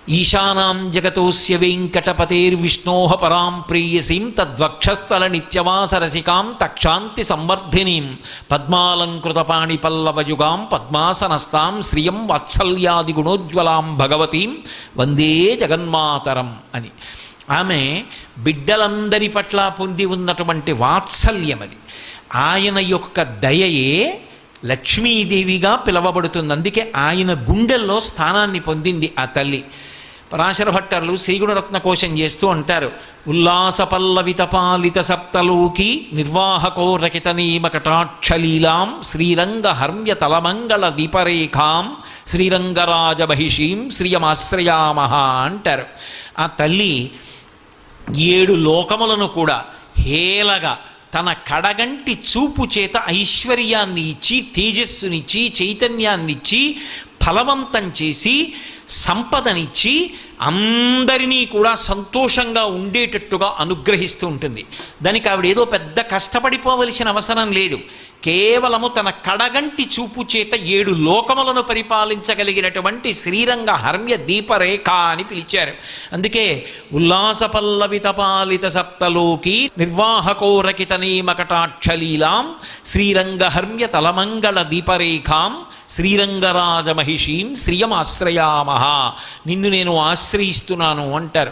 ఈశానాం జగతోస్య వెంకటపతేర్విష్ణోః పరాం ప్రేయసీం తద్వక్షస్థల నిత్యవాసరసికాం తక్షాంతి సంవర్ధినీం పద్మాలంకృతపాణిపల్లవయుగాం పద్మాసనస్తాం శ్రియం వాత్సల్యాదిగుణోజ్వలాం భగవతీం వందే జగన్మాతరం అని. ఆమె బిడ్డలందరి పట్ల పొంది ఉన్నటువంటి వాత్సల్యం అది. ఆయన యొక్క దయయే లక్ష్మీదేవిగా పిలవబడుతుంది. అందుకే ఆయన గుండెల్లో స్థానాన్ని పొందింది ఆ తల్లి. పరాశర భట్టర్లు శ్రీగుణరత్న కోశం చేస్తూ అంటారు, ఉల్లాస పల్లవిత పాలిత సప్తలోకి నిర్వాహకో రకిత నీమకటాక్షలీలాం శ్రీరంగ హర్మ్య తలమంగళ దీపరేఖాం శ్రీరంగరాజ మహిషీం శ్రియమాశ్రయామహ అంటారు. ఆ తల్లి 7 లోకములను కూడా హేళగా తన కడగంటి చూపు చేత ఐశ్వర్యాన్ని ఇచ్చి, తేజస్సునిచ్చి, చైతన్యాన్నిచ్చి, ఫలవంతం చేసి, సంపదనిచ్చి అందరినీ కూడా సంతోషంగా ఉండేటట్టుగా అనుగ్రహిస్తూ ఉంటుంది. దానికి ఆవిడ ఏదో పెద్ద కష్టపడిపోవలసిన అవసరం లేదు. కేవలము తన కడగంటి చూపు చేత 7 లోకములను పరిపాలించగలిగినటువంటి శ్రీరంగ హర్మ్య దీపరేఖ అని పిలిచారు. అందుకే ఉల్లాస పల్లవిత పాలిత సప్తలోకి నిర్వాహకోరకిత నేమకటాక్షలీలాం శ్రీరంగ హర్మ్య తలమంగళ దీపరేఖాం శ్రీరంగరాజ మహిషీం శ్రియమాశ్రయామహ, నిన్ను నేను ఆశ్రయిస్తున్నాను అంటారు.